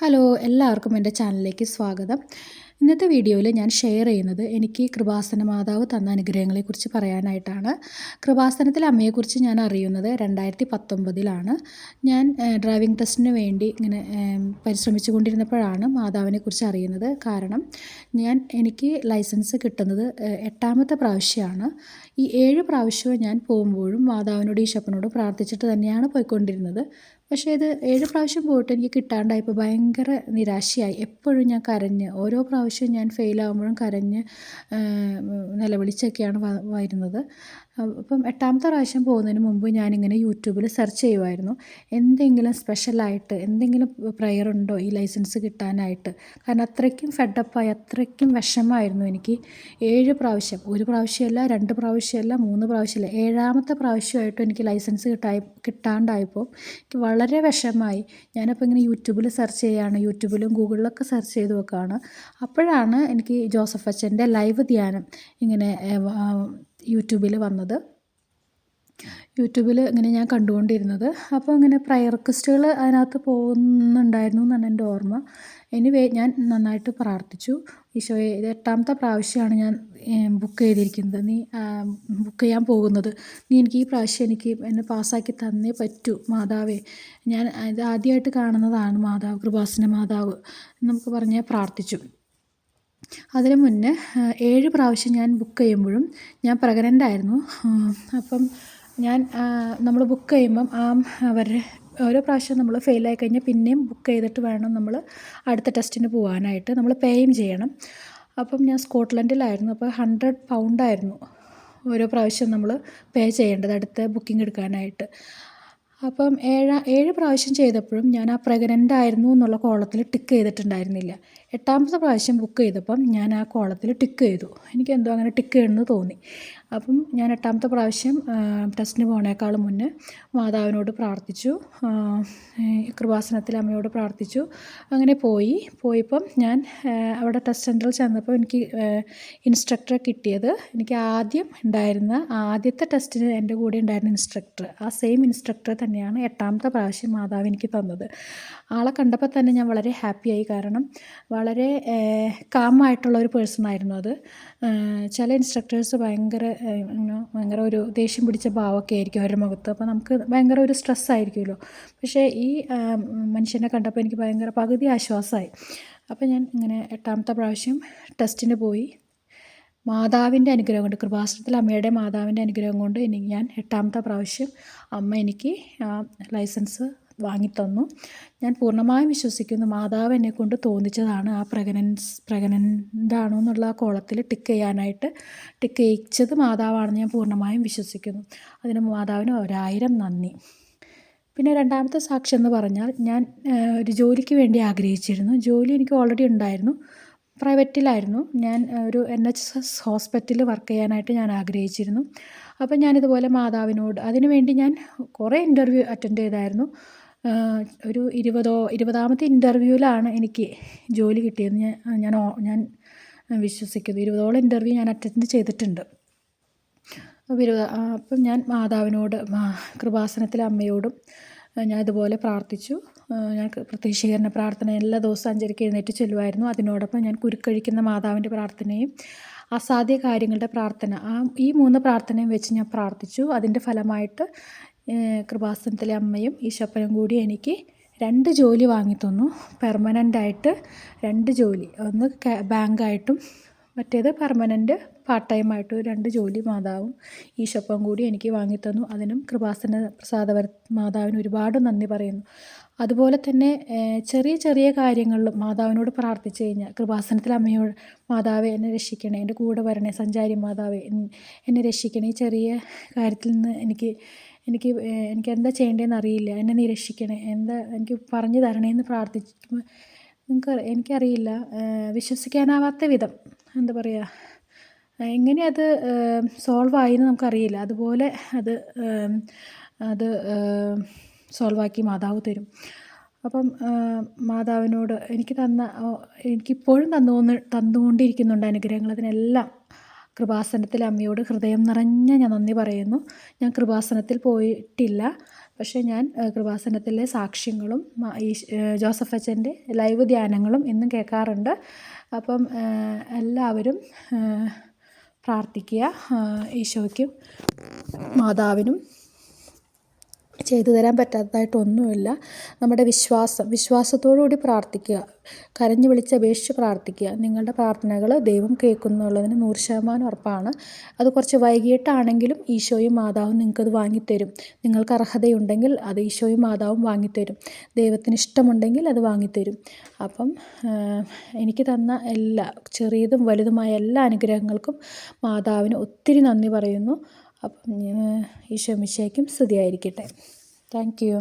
Hello, എല്ലാവർക്കും എൻ്റെ ചാനലിലേക്ക് സ്വാഗതം. ഇന്നത്തെ വീഡിയോയിൽ ഞാൻ ഷെയർ ചെയ്യുന്നത് എനിക്ക് കൃപാസന മാതാവ് തന്ന അനുഗ്രഹങ്ങളെക്കുറിച്ച് പറയാനായിട്ടാണ്. കൃപാസനത്തിലെ അമ്മയെക്കുറിച്ച് ഞാൻ അറിയുന്നത് 2019 ഞാൻ ഡ്രൈവിംഗ് ടെസ്റ്റിന് വേണ്ടി ഇങ്ങനെ പരിശ്രമിച്ചു കൊണ്ടിരുന്നപ്പോഴാണ് മാതാവിനെക്കുറിച്ച് അറിയുന്നത്. കാരണം എനിക്ക് ലൈസൻസ് കിട്ടുന്നത് 8ാമത്തെ പ്രാവശ്യമാണ്. ഈ 7 പ്രാവശ്യവും ഞാൻ പോകുമ്പോഴും മാതാവിനോടും ഈശോപ്പനോടും പ്രാർത്ഥിച്ചിട്ട് തന്നെയാണ് പോയിക്കൊണ്ടിരുന്നത്. പക്ഷേ ഇത് 7 പ്രാവശ്യം പോയിട്ട് എനിക്ക് കിട്ടാണ്ടായപ്പോൾ ഭയങ്കര നിരാശയായി. എപ്പോഴും ഞാൻ കരഞ്ഞ് ഓരോ പ്രാവശ്യവും ഞാൻ ഫെയിലാകുമ്പോഴും കരഞ്ഞ് നിലവിളിച്ചൊക്കെയാണ് വരുന്നത്. അപ്പം 8ാമത്തെ പ്രാവശ്യം പോകുന്നതിന് മുമ്പ് ഞാനിങ്ങനെ യൂട്യൂബിൽ സെർച്ച് ചെയ്യുമായിരുന്നു. എന്തെങ്കിലും സ്പെഷ്യലായിട്ട് എന്തെങ്കിലും പ്രയർ ഉണ്ടോ ഈ ലൈസൻസ് കിട്ടാനായിട്ട്. കാരണം അത്രയ്ക്കും ഫെഡപ്പായി, അത്രയ്ക്കും വിഷമമായിരുന്നു എനിക്ക്. 7 പ്രാവശ്യം, 1 പ്രാവശ്യമല്ല, 2 പ്രാവശ്യമല്ല, 3 പ്രാവശ്യമല്ല, 7ാമത്തെ പ്രാവശ്യമായിട്ടും എനിക്ക് ലൈസൻസ് കിട്ടാണ്ടായപ്പോൾ എനിക്ക് വളരെ വിഷമമായി. ഞാനപ്പോൾ ഇങ്ങനെ യൂട്യൂബിൽ സെർച്ച് ചെയ്യുകയാണ്, യൂട്യൂബിലും ഗൂഗിളിലൊക്കെ സെർച്ച് ചെയ്ത് നോക്കുകയാണ്. അപ്പോഴാണ് എനിക്ക് ജോസഫ് അച്ഛൻ്റെ ലൈവ് ധ്യാനം ഇങ്ങനെ യൂട്യൂബിൽ വന്നത്. യൂട്യൂബിൽ ഇങ്ങനെ ഞാൻ കണ്ടുകൊണ്ടിരുന്നത്. അപ്പോൾ ഇങ്ങനെ പ്രയർ റിക്വസ്റ്റുകൾ അതിനകത്ത് പോകുന്നുണ്ടായിരുന്നു എന്നാണ് എൻ്റെ ഓർമ്മ. എനിവേ ഞാൻ നന്നായിട്ട് പ്രാർത്ഥിച്ചു. ഈശോയെ, ഇത് 8ാമത്തെ പ്രാവശ്യമാണ് ഞാൻ ബുക്ക് ചെയ്തിരിക്കുന്നത്, നീ ബുക്ക് ചെയ്യാൻ പോകുന്നത്, നീ എനിക്ക് ഈ പ്രാവശ്യം എന്നെ പാസ്സാക്കി തന്നേ പറ്റൂ മാതാവേ. ഞാൻ ഇത് ആദ്യമായിട്ട് കാണുന്നതാണ് മാതാവ്, കൃപാസന മാതാവ് നമുക്ക് പറഞ്ഞ് പ്രാർത്ഥിച്ചു. അതിന് മുന്നേ 7 പ്രാവശ്യം ഞാൻ ബുക്ക് ചെയ്യുമ്പോഴും ഞാൻ പ്രഗ്നൻ്റ് ആയിരുന്നു. അപ്പം നമ്മൾ ബുക്ക് ചെയ്യുമ്പം അവരുടെ ഓരോ പ്രാവശ്യം നമ്മൾ ഫെയിലായി കഴിഞ്ഞാൽ പിന്നെയും ബുക്ക് ചെയ്തിട്ട് വേണം നമ്മൾ അടുത്ത ടെസ്റ്റിന് പോകാനായിട്ട്. നമ്മൾ പേയും ചെയ്യണം. അപ്പം ഞാൻ സ്കോട്ട്ലൻഡിലായിരുന്നു. അപ്പോൾ 100 പൗണ്ടായിരുന്നു ഓരോ പ്രാവശ്യം നമ്മൾ പേ ചെയ്യേണ്ടത് അടുത്ത ബുക്കിംഗ് എടുക്കാനായിട്ട്. അപ്പം 7 പ്രാവശ്യം ചെയ്തപ്പോഴും ഞാൻ ആ പ്രഗ്നൻ്റ് ആയിരുന്നു എന്നുള്ള കോളത്തിൽ ടിക്ക് ചെയ്തിട്ടുണ്ടായിരുന്നില്ല. 8ാമത്തെ പ്രാവശ്യം ബുക്ക് ചെയ്തപ്പം ഞാൻ ആ കോളത്തിൽ ടിക്ക് ചെയ്തു. എനിക്കെന്തോ അങ്ങനെ ടിക്ക് ചെയ്യണമെന്ന് തോന്നി. അപ്പം ഞാൻ 8ാമത്തെ പ്രാവശ്യം ടെസ്റ്റിന് പോണേക്കാളും മുന്നേ മാതാവിനോട് പ്രാർത്ഥിച്ചു, കൃപാസനത്തിലെ അമ്മയോട് പ്രാർത്ഥിച്ചു. അങ്ങനെ പോയപ്പം ഞാൻ അവിടെ ടെസ്റ്റ് സെൻറ്ററിൽ ചെന്നപ്പോൾ എനിക്ക് ഇൻസ്ട്രക്ടറെ കിട്ടിയത്, എനിക്ക് ആദ്യം ഉണ്ടായിരുന്ന ആദ്യത്തെ ടെസ്റ്റിന് എൻ്റെ കൂടെ ഉണ്ടായിരുന്ന ഇൻസ്ട്രക്ടർ, ആ സെയിം ഇൻസ്ട്രക്ടറെ തന്നെയാണ് 8ാമത്തെ പ്രാവശ്യം മാതാവ് എനിക്ക് തന്നത്. ആളെ കണ്ടപ്പോൾ തന്നെ ഞാൻ വളരെ ഹാപ്പിയായി. കാരണം വളരെ കാമായിട്ടുള്ള ഒരു പേഴ്സണായിരുന്നു അത്. ചില ഇൻസ്ട്രക്ടേഴ്സ് ഭയങ്കര ഒരു ദേഷ്യം പിടിച്ച ഭാവമൊക്കെ ആയിരിക്കും അവരുടെ മുഖത്ത്. അപ്പോൾ നമുക്ക് ഭയങ്കര ഒരു സ്ട്രെസ്സായിരിക്കുമല്ലോ. പക്ഷേ ഈ മനുഷ്യനെ കണ്ടപ്പോൾ എനിക്ക് ഭയങ്കര പകുതി ആശ്വാസമായി. അപ്പോൾ ഞാൻ ഇങ്ങനെ 8ാമത്തെ പ്രാവശ്യം ടെസ്റ്റിന് പോയി. മാതാവിൻ്റെ അനുഗ്രഹം കൊണ്ട്, കൃപാസനത്തിലെ അമ്മയുടെ മാതാവിൻ്റെ അനുഗ്രഹം കൊണ്ട് ഞാൻ 8ാമത്തെ പ്രാവശ്യം അമ്മ എനിക്ക് ലൈസൻസ് വാങ്ങിത്തന്നു. ഞാൻ പൂർണ്ണമായും വിശ്വസിക്കുന്നു മാതാവ് എന്നെക്കൊണ്ട് തോന്നിച്ചതാണ് ആ പ്രഗ്നൻ്റ് ആണോ എന്നുള്ള ആ കോളത്തിൽ ടിക്ക് ചെയ്യാനായിട്ട്. ടിക്ക് ചെയ്യിച്ചത് മാതാവാണെന്ന് ഞാൻ പൂർണ്ണമായും വിശ്വസിക്കുന്നു. അതിന് മാതാവിന് 1000 നന്ദി. പിന്നെ 2ാമത്തെ സാക്ഷ്യം എന്ന് പറഞ്ഞാൽ, ഞാൻ ഒരു ജോലിക്ക് വേണ്ടി ആഗ്രഹിച്ചിരുന്നു. ജോലി എനിക്ക് ഓൾറെഡി ഉണ്ടായിരുന്നു, പ്രൈവറ്റിലായിരുന്നു. ഞാൻ ഒരു NHS ഹോസ്പിറ്റലിൽ വർക്ക് ചെയ്യാനായിട്ട് ഞാൻ ആഗ്രഹിച്ചിരുന്നു. അപ്പം ഞാനിതുപോലെ മാതാവിനോട് അതിനു വേണ്ടി ഞാൻ കുറേ ഇൻ്റർവ്യൂ അറ്റൻഡ് ചെയ്തായിരുന്നു. ഒരു 20ാമത്തെ ഇൻ്റർവ്യൂവിലാണ് എനിക്ക് ജോലി കിട്ടിയെന്ന് ഞാൻ വിശ്വസിക്കുന്നു. 20ഓളം ഇൻ്റർവ്യൂ ഞാൻ അറ്റൻഡ് ചെയ്തിട്ടുണ്ട്. അപ്പം ഞാൻ മാതാവിനോട്, കൃപാസനത്തിലെ അമ്മയോടും ഞാൻ ഇതുപോലെ പ്രാർത്ഥിച്ചു. ഞാൻ പ്രത്യക്ഷീകരണ പ്രാർത്ഥന എല്ലാ ദിവസവും 5:30 എഴുന്നേറ്റ് ചൊല്ലുമായിരുന്നു. അതിനോടൊപ്പം ഞാൻ കുരുക്കഴിക്കുന്ന മാതാവിൻ്റെ പ്രാർത്ഥനയും അസാധ്യ കാര്യങ്ങളുടെ പ്രാർത്ഥന, ഈ 3 പ്രാർത്ഥനയും വെച്ച് ഞാൻ പ്രാർത്ഥിച്ചു. അതിൻ്റെ ഫലമായിട്ട് കൃപാസനത്തിലെ അമ്മയും ഈശോപ്പനും കൂടി എനിക്ക് 2 ജോലി വാങ്ങിത്തന്നു. പെർമനൻ്റായിട്ട് 2 ജോലി, ഒന്ന് ബാങ്കായിട്ടും മറ്റേത് പെർമനൻ്റ് പാർട്ട് ടൈമായിട്ട് 2 ജോലി മാതാവും ഈശോപ്പനും കൂടി എനിക്ക് വാങ്ങിത്തന്നു. അതിനും കൃപാസന പ്രസാദ മാതാവിന് ഒരുപാട് നന്ദി പറയുന്നു. അതുപോലെ തന്നെ ചെറിയ ചെറിയ കാര്യങ്ങളിലും മാതാവിനോട് പ്രാർത്ഥിച്ചു കഴിഞ്ഞാൽ, കൃപാസനത്തിലെ അമ്മയോട്, മാതാവേ എന്നെ രക്ഷിക്കണേ, എൻ്റെ കൂടെ വരണേ, സഞ്ചാരി മാതാവേ എന്നെ രക്ഷിക്കണേ, ഈ ചെറിയ കാര്യത്തിൽ നിന്ന് എനിക്ക് എന്താ ചെയ്യേണ്ടതെന്ന് അറിയില്ല, എന്നെ നീ രക്ഷിക്കണേ, എനിക്ക് പറഞ്ഞു തരണേന്ന് പ്രാർത്ഥിക്കുമ്പോൾ എനിക്കറിയില്ല, വിശ്വസിക്കാനാവാത്ത വിധം, എന്താ പറയുക, എങ്ങനെ അത് സോൾവ് ആയിന്ന് നമുക്കറിയില്ല. അതുപോലെ അത് സോൾവാക്കി മാതാവ് തരും. അപ്പം മാതാവിനോട് എനിക്കിപ്പോഴും തന്നുകൊണ്ടിരിക്കുന്നുണ്ട് അനുഗ്രഹങ്ങൾ. അതിനെല്ലാം കൃപാസനത്തിലെ അമ്മയോട് ഹൃദയം നിറഞ്ഞ ഞാൻ നന്ദി പറയുന്നു. ഞാൻ കൃപാസനത്തിൽ പോയിട്ടില്ല, പക്ഷേ ഞാൻ കൃപാസനത്തിലെ സാക്ഷ്യങ്ങളും ജോസഫ് അച്ഛൻ്റെ ലൈവ് ധ്യാനങ്ങളും എന്നും കേൾക്കാറുണ്ട്. അപ്പം എല്ലാവരും പ്രാർത്ഥിക്കുക. ഈശോയ്ക്കും മാതാവിനും ചെയ്തു തരാൻ പറ്റാത്തതായിട്ടൊന്നുമില്ല. നമ്മുടെ വിശ്വാസത്തോടു കൂടി പ്രാർത്ഥിക്കുക, കരഞ്ഞു വിളിച്ച് അപേക്ഷിച്ച് പ്രാർത്ഥിക്കുക. നിങ്ങളുടെ പ്രാർത്ഥനകൾ ദൈവം കേൾക്കുന്നുള്ളതിന് 100% ഉറപ്പാണ്. അത് കുറച്ച് വൈകിട്ടാണെങ്കിലും ഈശോയും മാതാവും നിങ്ങൾക്കത് വാങ്ങിത്തരും. നിങ്ങൾക്ക് അർഹതയുണ്ടെങ്കിൽ അത് ഈശോയും മാതാവും വാങ്ങിത്തരും. ദൈവത്തിന് ഇഷ്ടമുണ്ടെങ്കിൽ അത് വാങ്ങിത്തരും. അപ്പം എനിക്ക് തന്ന എല്ലാ ചെറിയതും വലുതുമായ എല്ലാ അനുഗ്രഹങ്ങൾക്കും മാതാവിന് ഒത്തിരി നന്ദി പറയുന്നു. അപ്പം ഈശോ മിശിഹായ്ക്കും സ്തുതിയായിരിക്കട്ടെ. Thank you.